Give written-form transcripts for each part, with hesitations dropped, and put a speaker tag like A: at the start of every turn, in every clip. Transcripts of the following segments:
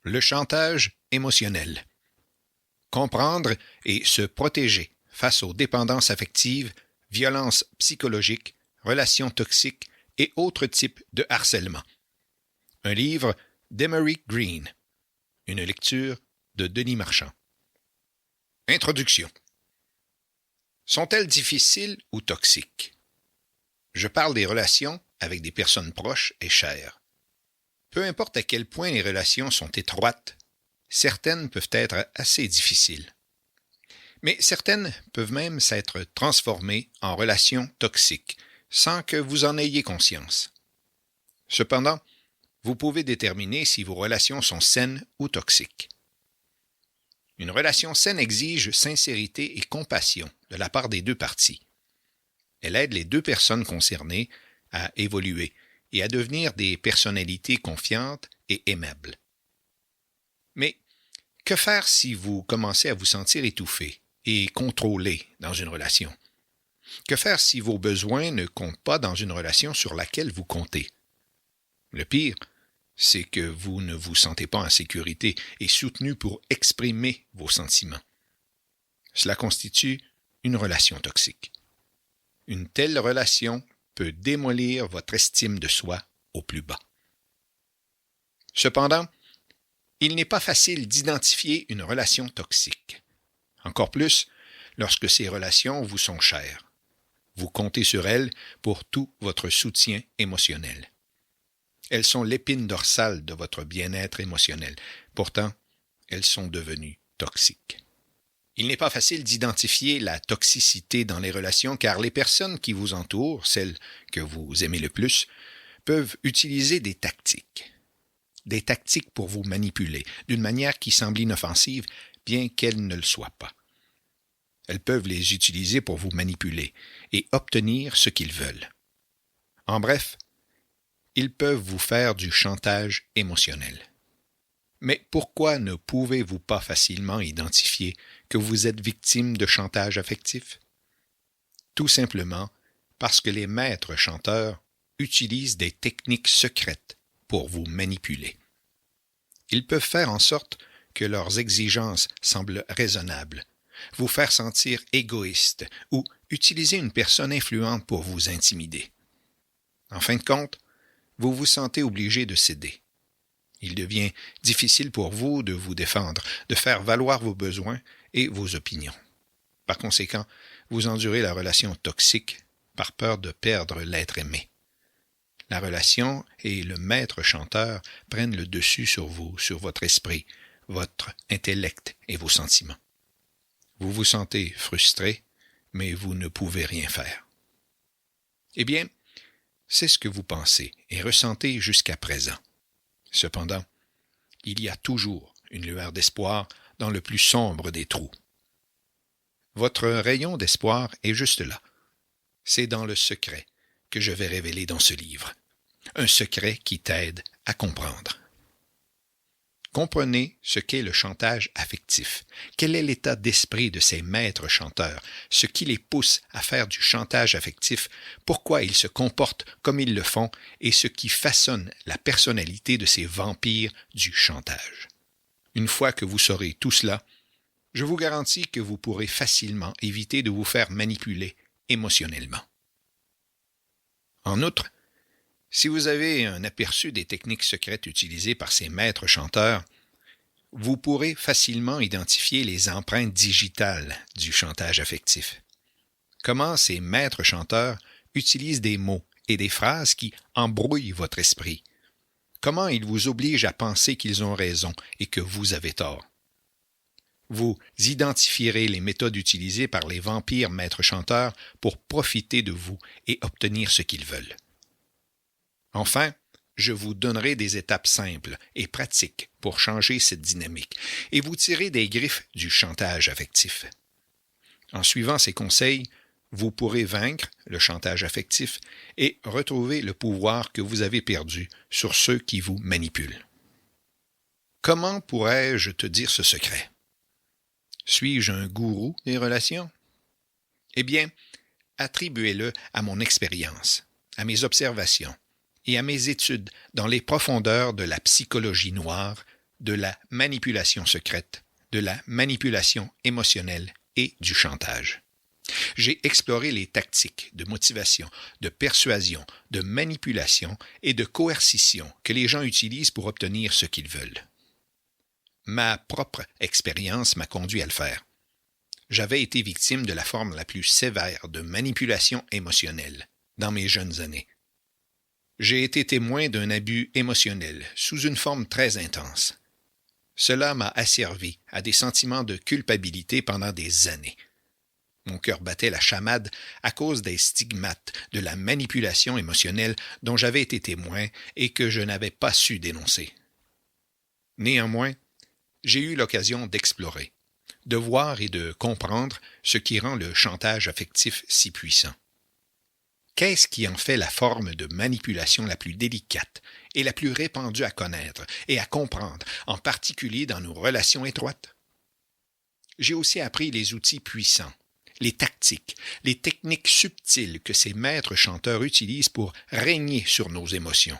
A: Le chantage émotionnel. Comprendre et se protéger face aux dépendances affectives, violences psychologiques, relations toxiques et autres types de harcèlement. Un livre d'Emery Green. Une lecture de Denis Marchand. Introduction. Sont-elles difficiles ou toxiques? Je parle des relations avec des personnes proches et chères. Peu importe à quel point les relations sont étroites, certaines peuvent être assez difficiles. Mais certaines peuvent même s'être transformées en relations toxiques, sans que vous en ayez conscience. Cependant, vous pouvez déterminer si vos relations sont saines ou toxiques. Une relation saine exige sincérité et compassion de la part des deux parties. Elle aide les deux personnes concernées à évoluer et à devenir des personnalités confiantes et aimables. Mais que faire si vous commencez à vous sentir étouffé et contrôlé dans une relation? Que faire si vos besoins ne comptent pas dans une relation sur laquelle vous comptez? Le pire, c'est que vous ne vous sentez pas en sécurité et soutenu pour exprimer vos sentiments. Cela constitue une relation toxique. Une telle relation peut démolir votre estime de soi au plus bas. Cependant, il n'est pas facile d'identifier une relation toxique. Encore plus lorsque ces relations vous sont chères. Vous comptez sur elles pour tout votre soutien émotionnel. Elles sont l'épine dorsale de votre bien-être émotionnel. Pourtant, elles sont devenues toxiques. Il n'est pas facile d'identifier la toxicité dans les relations car les personnes qui vous entourent, celles que vous aimez le plus, peuvent utiliser des tactiques. Des tactiques pour vous manipuler, d'une manière qui semble inoffensive, bien qu'elle ne le soit pas. Elles peuvent les utiliser pour vous manipuler et obtenir ce qu'ils veulent. En bref, ils peuvent vous faire du chantage émotionnel. Mais pourquoi ne pouvez-vous pas facilement identifier que vous êtes victime de chantage affectif? Tout simplement parce que les maîtres chanteurs utilisent des techniques secrètes pour vous manipuler. Ils peuvent faire en sorte que leurs exigences semblent raisonnables, vous faire sentir égoïste ou utiliser une personne influente pour vous intimider. En fin de compte, vous vous sentez obligé de céder. Il devient difficile pour vous de vous défendre, de faire valoir vos besoins et vos opinions. Par conséquent, vous endurez la relation toxique par peur de perdre l'être aimé. La relation et le maître chanteur prennent le dessus sur vous, sur votre esprit, votre intellect et vos sentiments. Vous vous sentez frustré, mais vous ne pouvez rien faire. Eh bien, c'est ce que vous pensez et ressentez jusqu'à présent. Cependant, il y a toujours une lueur d'espoir dans le plus sombre des trous. Votre rayon d'espoir est juste là. C'est dans le secret que je vais révéler dans ce livre. Un secret qui t'aide à comprendre. Comprenez ce qu'est le chantage affectif. Quel est l'état d'esprit de ces maîtres chanteurs, ce qui les pousse à faire du chantage affectif, pourquoi ils se comportent comme ils le font et ce qui façonne la personnalité de ces vampires du chantage. Une fois que vous saurez tout cela, je vous garantis que vous pourrez facilement éviter de vous faire manipuler émotionnellement. En outre, si vous avez un aperçu des techniques secrètes utilisées par ces maîtres chanteurs, vous pourrez facilement identifier les empreintes digitales du chantage affectif. Comment ces maîtres chanteurs utilisent des mots et des phrases qui embrouillent votre esprit. Comment ils vous obligent à penser qu'ils ont raison et que vous avez tort. Vous identifierez les méthodes utilisées par les vampires maîtres chanteurs pour profiter de vous et obtenir ce qu'ils veulent. Enfin, je vous donnerai des étapes simples et pratiques pour changer cette dynamique et vous tirer des griffes du chantage affectif. En suivant ces conseils, vous pourrez vaincre le chantage affectif et retrouver le pouvoir que vous avez perdu sur ceux qui vous manipulent. Comment pourrais-je te dire ce secret? Suis-je un gourou des relations? Eh bien, attribuez-le à mon expérience, à mes observations, et à mes études dans les profondeurs de la psychologie noire, de la manipulation secrète, de la manipulation émotionnelle et du chantage. J'ai exploré les tactiques de motivation, de persuasion, de manipulation et de coercition que les gens utilisent pour obtenir ce qu'ils veulent. Ma propre expérience m'a conduit à le faire. J'avais été victime de la forme la plus sévère de manipulation émotionnelle dans mes jeunes années. J'ai été témoin d'un abus émotionnel sous une forme très intense. Cela m'a asservi à des sentiments de culpabilité pendant des années. Mon cœur battait la chamade à cause des stigmates de la manipulation émotionnelle dont j'avais été témoin et que je n'avais pas su dénoncer. Néanmoins, j'ai eu l'occasion d'explorer, de voir et de comprendre ce qui rend le chantage affectif si puissant. Qu'est-ce qui en fait la forme de manipulation la plus délicate et la plus répandue à connaître et à comprendre, en particulier dans nos relations étroites? J'ai aussi appris les outils puissants, les tactiques, les techniques subtiles que ces maîtres chanteurs utilisent pour régner sur nos émotions.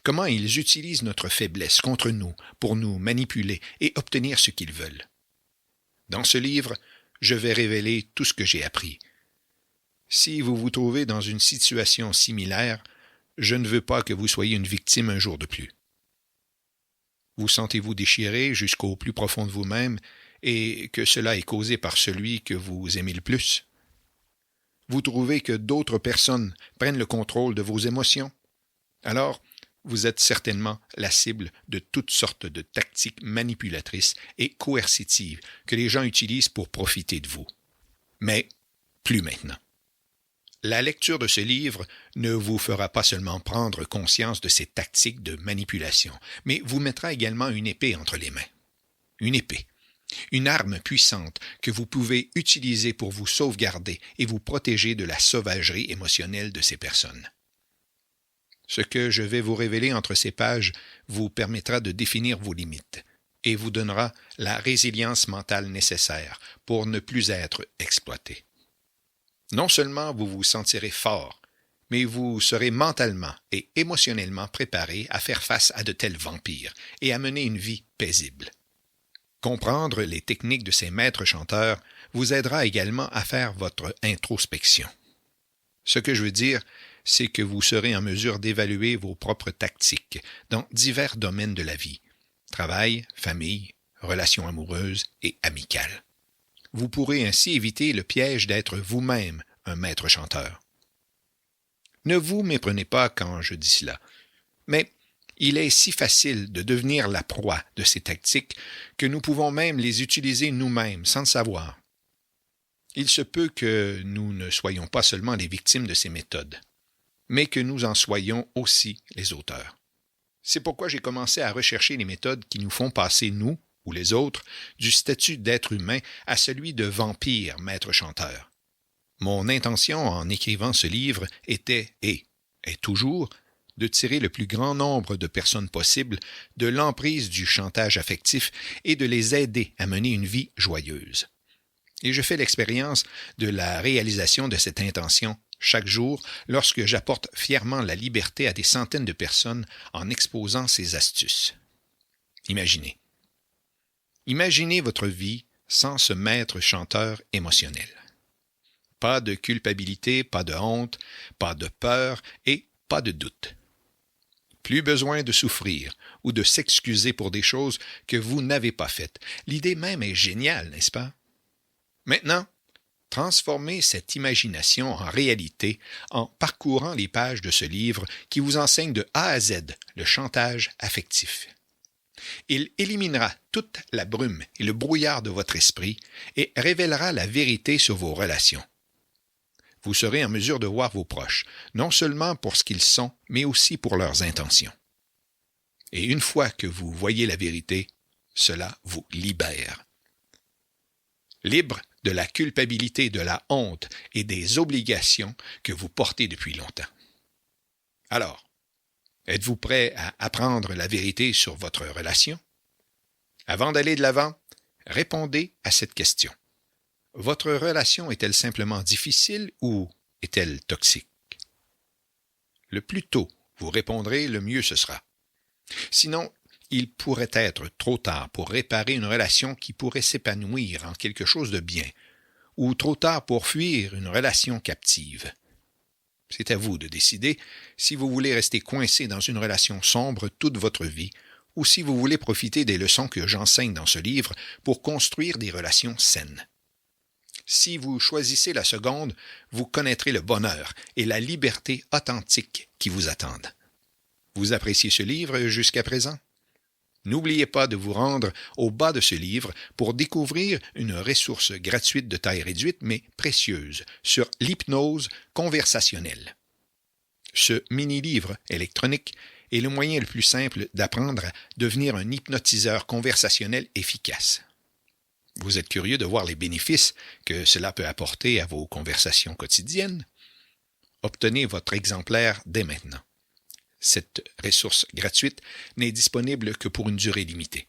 A: Comment ils utilisent notre faiblesse contre nous pour nous manipuler et obtenir ce qu'ils veulent. Dans ce livre, je vais révéler tout ce que j'ai appris. Si vous vous trouvez dans une situation similaire, je ne veux pas que vous soyez une victime un jour de plus. Vous sentez-vous déchiré jusqu'au plus profond de vous-même et que cela est causé par celui que vous aimez le plus? Vous trouvez que d'autres personnes prennent le contrôle de vos émotions? Alors, vous êtes certainement la cible de toutes sortes de tactiques manipulatrices et coercitives que les gens utilisent pour profiter de vous. Mais plus maintenant. La lecture de ce livre ne vous fera pas seulement prendre conscience de ces tactiques de manipulation, mais vous mettra également une épée entre les mains. Une épée, une arme puissante que vous pouvez utiliser pour vous sauvegarder et vous protéger de la sauvagerie émotionnelle de ces personnes. Ce que je vais vous révéler entre ces pages vous permettra de définir vos limites et vous donnera la résilience mentale nécessaire pour ne plus être exploité. Non seulement vous vous sentirez fort, mais vous serez mentalement et émotionnellement préparé à faire face à de tels vampires et à mener une vie paisible. Comprendre les techniques de ces maîtres chanteurs vous aidera également à faire votre introspection. Ce que je veux dire, c'est que vous serez en mesure d'évaluer vos propres tactiques dans divers domaines de la vie, travail, famille, relations amoureuses et amicales. Vous pourrez ainsi éviter le piège d'être vous-même un maître chanteur. Ne vous méprenez pas quand je dis cela, mais il est si facile de devenir la proie de ces tactiques que nous pouvons même les utiliser nous-mêmes sans le savoir. Il se peut que nous ne soyons pas seulement les victimes de ces méthodes, mais que nous en soyons aussi les auteurs. C'est pourquoi j'ai commencé à rechercher les méthodes qui nous font passer, nous, ou les autres, du statut d'être humain à celui de vampire maître chanteur. Mon intention en écrivant ce livre était, et est toujours, de tirer le plus grand nombre de personnes possible de l'emprise du chantage affectif et de les aider à mener une vie joyeuse. Et je fais l'expérience de la réalisation de cette intention chaque jour lorsque j'apporte fièrement la liberté à des centaines de personnes en exposant ces astuces. Imaginez votre vie sans ce maître chanteur émotionnel. Pas de culpabilité, pas de honte, pas de peur et pas de doute. Plus besoin de souffrir ou de s'excuser pour des choses que vous n'avez pas faites. L'idée même est géniale, n'est-ce pas? Maintenant, transformez cette imagination en réalité en parcourant les pages de ce livre qui vous enseigne de A à Z le chantage affectif. Il éliminera toute la brume et le brouillard de votre esprit et révélera la vérité sur vos relations. Vous serez en mesure de voir vos proches, non seulement pour ce qu'ils sont, mais aussi pour leurs intentions. Et une fois que vous voyez la vérité, cela vous libère. Libre de la culpabilité, de la honte et des obligations que vous portez depuis longtemps. Alors, êtes-vous prêt à apprendre la vérité sur votre relation? Avant d'aller de l'avant, répondez à cette question. Votre relation est-elle simplement difficile ou est-elle toxique? Le plus tôt vous répondrez, le mieux ce sera. Sinon, il pourrait être trop tard pour réparer une relation qui pourrait s'épanouir en quelque chose de bien, ou trop tard pour fuir une relation captive. C'est à vous de décider si vous voulez rester coincé dans une relation sombre toute votre vie, ou si vous voulez profiter des leçons que j'enseigne dans ce livre pour construire des relations saines. Si vous choisissez la seconde, vous connaîtrez le bonheur et la liberté authentique qui vous attendent. Vous appréciez ce livre jusqu'à présent? N'oubliez pas de vous rendre au bas de ce livre pour découvrir une ressource gratuite de taille réduite mais précieuse sur l'hypnose conversationnelle. Ce mini-livre électronique est le moyen le plus simple d'apprendre à devenir un hypnotiseur conversationnel efficace. Vous êtes curieux de voir les bénéfices que cela peut apporter à vos conversations quotidiennes? Obtenez votre exemplaire dès maintenant. Cette ressource gratuite n'est disponible que pour une durée limitée.